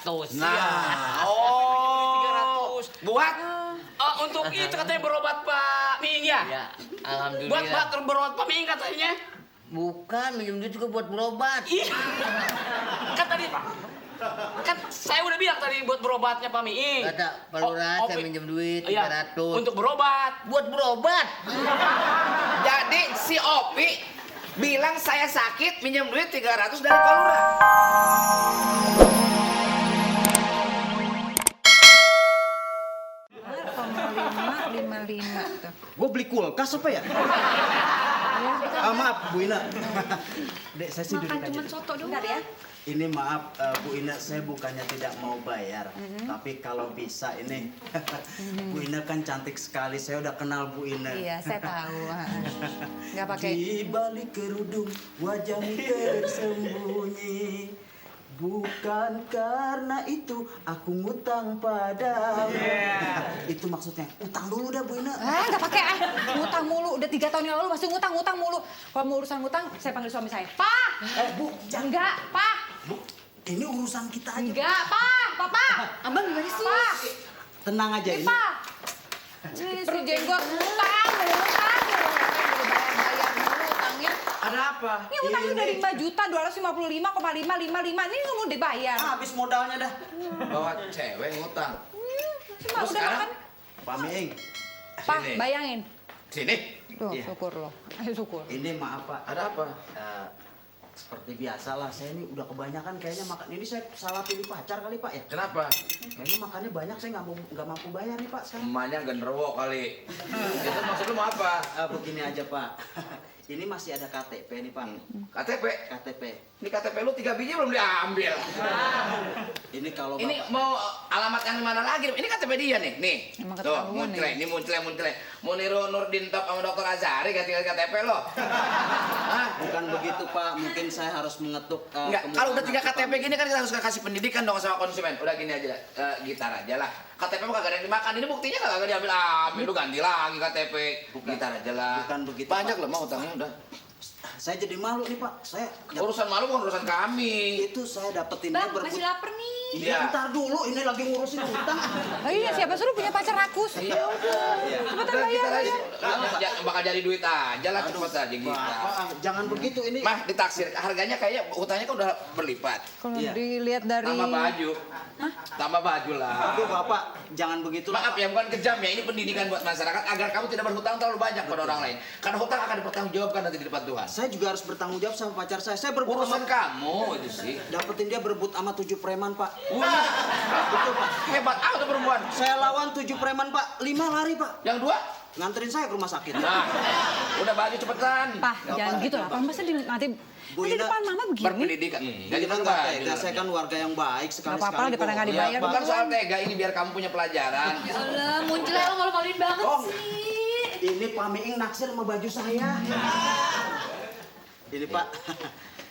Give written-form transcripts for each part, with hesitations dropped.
300. Nah, oh, 300. Buat? Untuk itu katanya berobat Pak Miing ya? Ya, Buat alhamdulillah. berobat Pak Miing katanya. Bukan, minjem duit juga buat berobat. Iya. Kan tadi kan saya udah bilang tadi buat berobatnya Pak Miing. Kata Pak Lurah, saya minjem duit Iya, 300. untuk berobat. Buat berobat. Jadi si Opi bilang saya sakit minjem duit 300 dari Pak Lurah. Lima tuh. Gue beli kulkas apa ya? Maaf Bu Ina. Dek, saya sih duduk Makan aja. cuma soto doang ya. Ini maaf Bu Ina, saya bukannya tidak mau bayar, tapi kalau bisa ini Bu Ina kan cantik sekali. Saya udah kenal Bu Ina. Iya, saya tahu. Nggak pakai. Di balik kerudung wajahmu tersembunyi. Bukan karena itu aku ngutang padamu. Itu maksudnya. Utang dulu dah Bu Ina. Nggak pakai ngutang mulu. Udah 3 tahun yang lalu masih ngutang mulu. Kalau mau urusan ngutang, saya panggil suami saya. Pak! Bu, jangan. Enggak, Pak! Bu, ini urusan kita aja. Enggak, Pak! Papa! Abang gimana sih? Pak! Tenang aja ini. Pak! Ini si jenggot ngutang mulu. Bayar mulu utangnya. Ada apa? Ini utangnya udah 5 juta 255,555. Ini nggak mau dibayar. Habis modalnya dah. Bawa cewek ngutang. Cuma Terus udah sekarang? makan. Pak Miing, Pak, Sini. bayangin. Sini. Tuh, Iya. syukur loh. Ayo syukur. ini maaf Pak. Ada apa? Seperti biasa lah, saya ini udah kebanyakan kayaknya makan. Ini saya salah pilih pacar kali Pak ya. Kenapa? Kayaknya makannya banyak, saya nggak mampu bayar nih Pak sekarang. Emaknya genderuwo kali. Itu maksud lu mau apa? Begini aja Pak, ini masih ada KTP nih Pak. KTP. KTP. Ini KTP lu 3 biji belum diambil. Ini kalau Ini Bapak, mau alamat yang mana lagi? Ini KTP dia nih. Nih. Emang Tuh, ketahuan muncul. ya? Ini muncul. Muniru Nurdin Top sama Dr. Azhari ganti KTP lo. Hah? bukan begitu Pak, mungkin saya harus mengetuk. Enggak, kalau udah 3 KTP gini kan kita harus kasih pendidikan dong sama konsumen. Udah gini aja, gitar aja lah. KTP mah kagak ada yang dimakan. Ini buktinya kagak diambil. Lu ganti lagi KTP. Gitar aja lah. Bukan begitu, Banyak Pak. loh mah utangnya udah. Saya jadi malu nih Pak, saya Urusan malu bukan urusan kami. itu saya dapetin Bang, dia masih lapar nih. Iya, ntar dulu, ini lagi ngurusin utang. Oh iya, siapa suruh punya pacar rakus? Iya udah. Cepetan Udah, bayar, kita bayar. bakal jadi duit aja lah cepet aja gitu. Jangan begitu ini. Mah ditaksir harganya kayaknya utangnya kan udah berlipat. Kalau Iya. dilihat dari... Tambah baju. Tambah baju lah. Aduh Bapak, jangan begitu lah. Maaf ya, bukan kejam ya. Ini pendidikan buat masyarakat agar kamu tidak berhutang terlalu banyak pada orang lain. Karena hutang akan dipertanggungjawabkan nanti di depan Tuhan. Saya juga harus bertanggung jawab sama pacar saya. Saya berebut Urusan sama kamu itu sih. dapetin dia berebut sama 7 preman Pak. Wah, Betul Pak. hebat ah tuh perempuan. Saya lawan 7 preman Pak, 5 lari Pak. Yang 2? Nganterin saya ke rumah sakit. Nah, udah baju cepetan. Pak, jangan gitu lah. Pak, masa nanti Bu di Ina, depan mama begini? Berpendidikan. Jadi kan nggak tega, saya kan warga yang baik sekali. Nggak apa-apa lah, daripada nggak dibayar. Ya, bukan soal tega ini biar kamu punya pelajaran. Ya Allah, munculnya lo malu-maluin banget Oh. sih. Ini Pak Miing naksir sama baju saya. Ini Pak.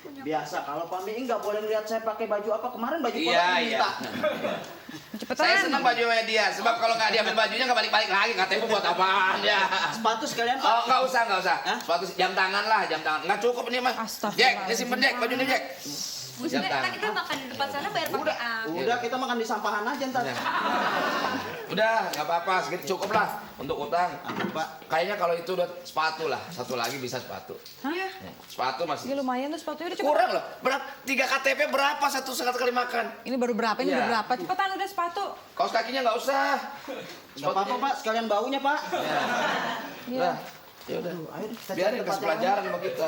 Biasa kalau Pak Miing nggak boleh lihat saya pakai baju apa kemarin baju Iya, kotak iya. minta. Cepetan. Saya senang bajunya dia, sebab kalau nggak diambil bajunya nggak balik-balik lagi. KTP buat apaan ya? Sepatu sekalian Pak. Oh, nggak usah. Hah? Sepatu jam tangan lah, jam tangan. Nggak cukup ini mah. Astagfirullah. Jack, ini simpen Jack, bajunya Jack. Jam Kita tangan. kita makan di depan sana bayar pakai apa? Udah kita makan di sampahan aja ntar. Ya. Udah, nggak apa-apa, segitu cukup lah untuk utang. Aduh Pak. Kayaknya kalau itu udah sepatu lah, satu lagi bisa sepatu. Hah? Ya, sepatu Ini masih lumayan tuh sepatunya udah cepet. kurang loh. Berapa? 3 KTP berapa satu sekali makan? Ini baru berapa? Ini Iya. udah berapa? Cepetan udah sepatu. Kaos kakinya nggak usah. Nggak apa-apa Pak, sekalian baunya Pak. Iya. Nah, ya udah. Ayo kita Biarin cari kasih tempat yang pelajaran sama kita.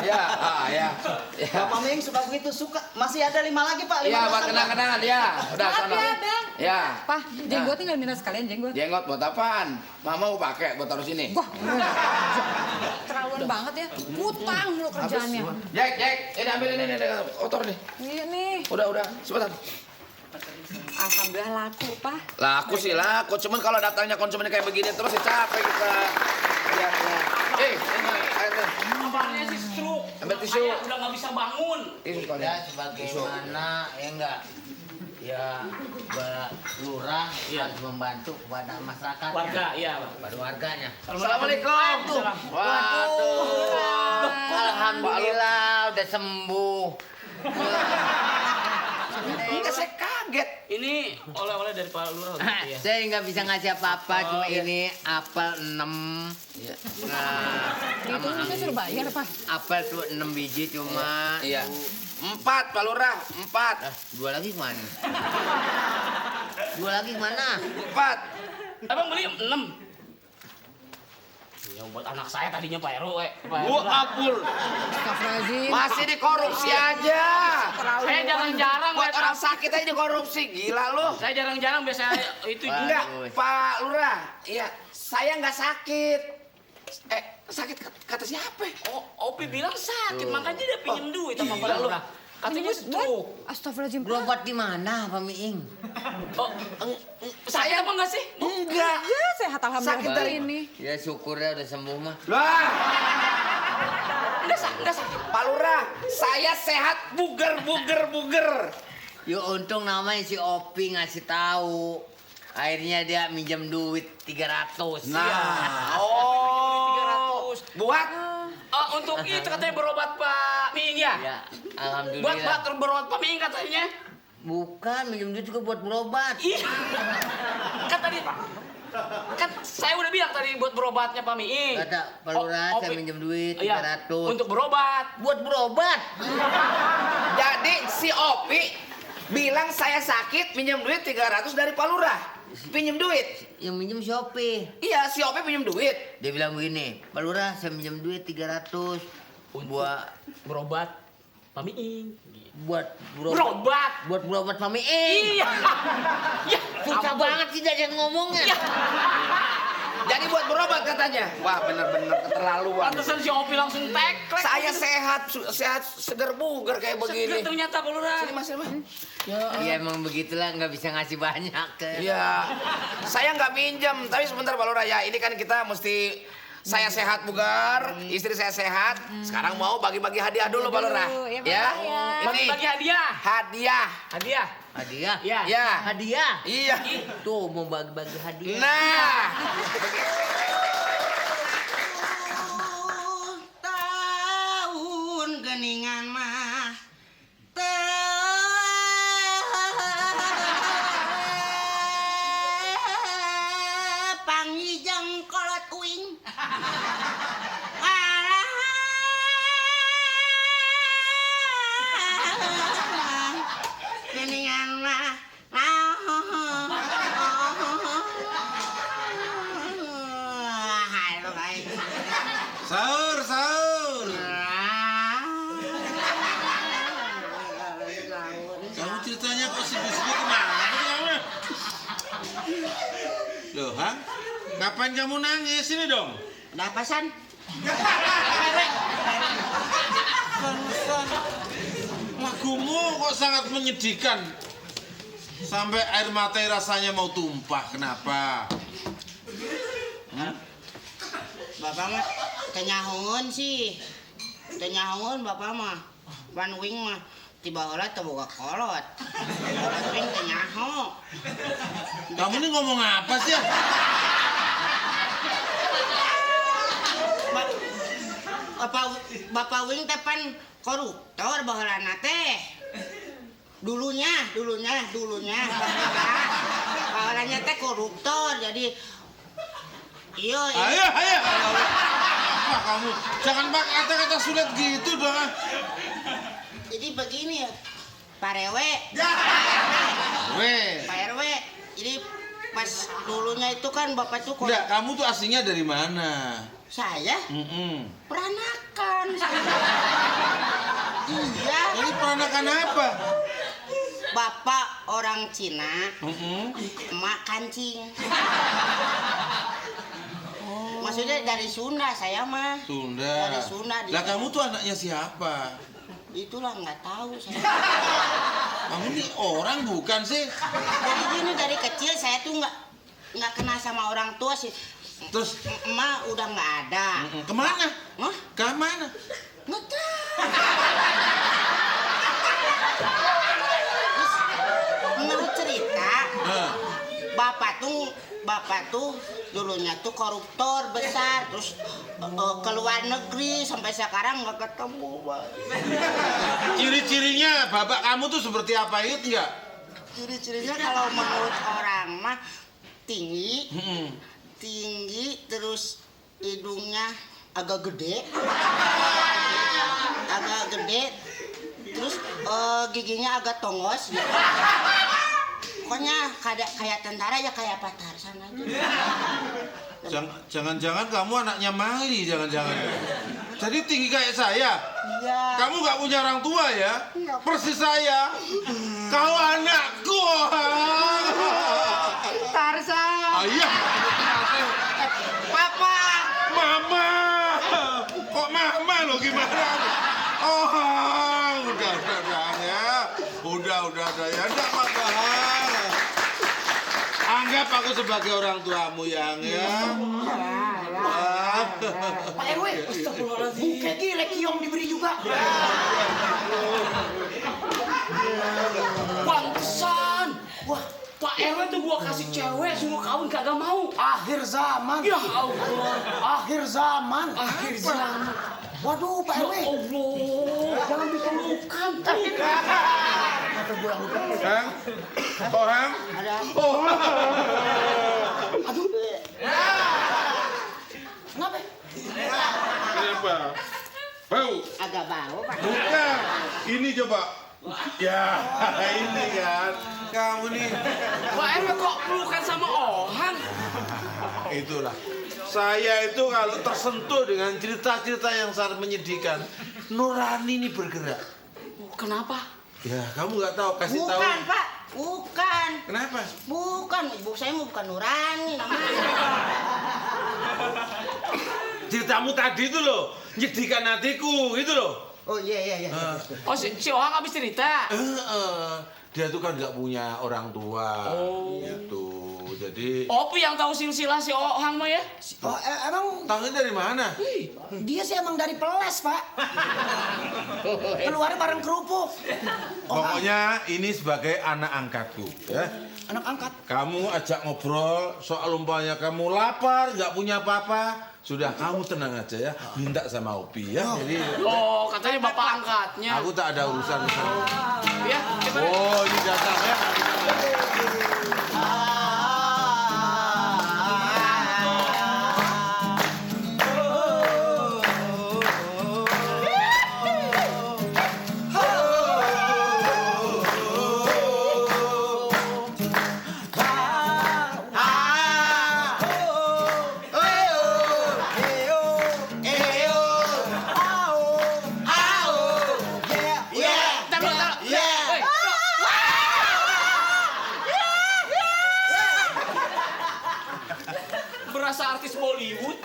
Ya, ya. lain. Bapak Miing suka begitu suka. Masih ada 5 lagi Pak. 5 Iya, buat pasang, Pak. kenang-kenangan ya. Udah Maaf sana. ya, Bang. Ya. Pak, jenggot tinggal minta sekalian jenggot. Jenggot buat apaan? Mama mau pakai buat taruh sini. Wah, terlaluan banget ya. Utang mulu kerjaannya. Jack, ini ambil ini kotor nih. Iya nih. Udah, cepetan. Alhamdulillah laku, Pak. Laku sih laku, cuman kalau datangnya konsumen kayak begini terus ya capek kita. Lihatnya. Ini air nih. Apanya sih stroke? Ambil tisu. Kayak udah nggak bisa bangun. Tisu Ya kalian. sebagaimana ya enggak ya lurah harus membantu kepada masyarakat Warga, iya. pada warganya. Assalamualaikum. Waduh. Alhamdulillah udah sembuh. Enggak saya kaget. kaget. Ini oleh-oleh dari Pak Lurah. Ya. Saya nggak bisa ngasih apa-apa, cuma ini apel 6. Iya. Nah, Itu saya suruh bayar apa? apel tuh 6 biji cuma. Iya. 4 Pak Lurah, 4. Dua lagi kemana? Dua lagi kemana? 4. Abang beli 6. Ya buat anak saya tadinya Pak RW. Bu Abul. Astagfirullahaladzim. Masih dikorupsi aja. Saya jarang-jarang Buat lihat orang sakit aja dikorupsi, gila lu. Saya jarang-jarang biasa itu Enggak, Pak Lurah. Iya, saya nggak sakit. Sakit kata siapa? Oh, Opi bilang sakit, makanya dia pinjem duit sama Pak Gila lu. Lurah. Katanya stroke. Astagfirullahaladzim. Berobat di mana, Pak Miing? Oh, saya apa enggak sih? Enggak. Ya sehat alhamdulillah Sakit hari dari ini. Ya syukurnya udah sembuh mah. Lah. Enggak sakit. Pak Lurah, saya sehat buger. Ya untung namanya si Opi ngasih tahu. Akhirnya dia minjem duit 300. Nah. 300. Buat Untuk itu katanya berobat Pak Miing ya? Ya, alhamdulillah. Buat berobat Pak Miing katanya. Bukan, minjem duit juga buat berobat. Iya. Kan saya udah bilang tadi buat berobatnya Pak Miing. Kata Pak Lurah, saya minjem duit 300. Iya, untuk berobat. Buat berobat. jadi si Opi bilang saya sakit minjem duit 300 dari Pak Lurah. Pinjem duit. Yang minjem si Opi. Iya, si Opi pinjem duit. Dia bilang begini, Pak Lurah, saya minjem duit 300 buat Berobat Pak Miing. buat Berobat. buat berobat Pak Miing. Iya. Ya, Susah banget sih dia ngomongnya. Jadi buat berobat katanya. Wah, bener-bener keterlaluan. Pantesan si Opi langsung teklek. Saya sehat seger buger kayak begini. Seger ternyata Pak Lurah. Sini Mas, Ya emang begitulah, nggak bisa ngasih banyak. Iya. Saya nggak minjem, tapi sebentar Pak Lurah ya. Ini kan kita mesti saya sehat bugar, istri saya sehat. Sekarang mau bagi-bagi hadiah dulu Pak Lurah. Iya, Pak. Ya. Ini Bagi-bagi hadiah. hadiah. Hadiah. Hadiah? Iya. Ya. Hadiah? Iya. Tuh mau bagi-bagi hadiah. Nah. Tahun geningan mah panggijeng kolot uing geningan mah halo guys. Sahur. Kamu ceritanya kok sedih-sedih kemana kamu? Loh, ha? Ngapain kamu nangis? Sini dong. Ada apa, San? Barusan lagumu kok sangat menyedihkan. Sampai air mata rasanya mau tumpah. Kenapa? Bapak mah tenyahun sih. Tenyahun bapak mah. Pan wing mah tiba olah terbuka kolot. Kolot wing tenyaho. Kamu ini ngomong apa sih ya? Bapak wing teh pan koruptor baheulana teh. Dulunya. Baheulanya teh koruptor jadi iya. Ayo. Apa kamu? Jangan pakai kata-kata sulit gitu dong. Jadi begini ya, Pak RW. Pak RW. Jadi pas dulunya itu kan bapak tuh Enggak, kamu tuh aslinya dari mana? saya peranakan. Iya. Ini peranakan apa? Bapak orang Cina, emak kancing. Maksudnya dari Sunda saya mah. Sunda. Dari Sunda. Lah kamu tuh anaknya siapa? Itulah nggak tahu saya. Kamu ini orang bukan sih? Jadi gini dari kecil saya tuh nggak kenal sama orang tua sih. Terus Emak udah nggak ada. kemana? Hah? Kemana? Nggak tahu. Terus menurut cerita, bapak tuh dulunya tuh koruptor besar, terus ke luar negeri sampai sekarang nggak ketemu. Ciri-cirinya bapak kamu tuh seperti apa itu enggak? Ciri-cirinya kalau menurut orang mah tinggi, terus hidungnya agak gede, terus giginya agak tongos gitu. Pokoknya kayak tentara ya kayak Pak Tarzan aja. Jangan-jangan kamu anaknya Mali, jangan-jangan. Jadi tinggi kayak saya. Iya. Kamu nggak punya orang tua ya? Iya. Persis saya. Kau anakku. Tarzan. Ayah. Papa. Mama. Kok mama lo gimana? Oh, udah ya. Udah ya. Enggak apa-apa. Anggap aku sebagai orang tuamu yang ya. Pak RW, bukan gile kiong diberi juga. Pantesan. Wah, Pak RW tuh gua kasih cewek suruh kawin kagak mau. Akhir zaman. Ya Allah. Akhir zaman. Akhir zaman. Waduh, Pak Ya RW. Allah, jangan dikeluhkan. Hang? Oh, Hang? Oh, Aduh. Kenapa? kenapa? Bau? Agak bau, Pak. Bukan. Ini coba. Ya, ini kan. Kamu nih. Pak RW kok pelukan sama Ohang? Itulah. Saya itu kalau tersentuh dengan cerita-cerita yang sangat menyedihkan, nurani ini bergerak. Kenapa? Ya, kamu nggak tahu, kasih tahu. Bukan, Pak. Bukan. Kenapa? Bukan. Ibu saya mau bukan Nurani namanya. Ceritamu tadi itu loh, menyedihkan hatiku, gitu loh. Oh iya. Oh, si Ohang habis cerita. Dia tuh kan nggak punya orang tua, gitu. Jadi, Opi yang tahu silsilah si Ohang mah ya? Oh, emang tahunya dari mana? dia sih emang dari Peles, Pak. Keluar bareng kerupuk. Pokoknya ini sebagai anak angkatku, ya. Anak angkat. Kamu ajak ngobrol soal umpamanya kamu lapar, nggak punya apa-apa, sudah kamu tenang aja ya, minta sama Opi ya. Jadi Oh, katanya bapak angkatnya. aku tak ada urusan di sana. Ya, gimana? Oh, ini datang ya. Taruh. Hei, berasa artis Bollywood.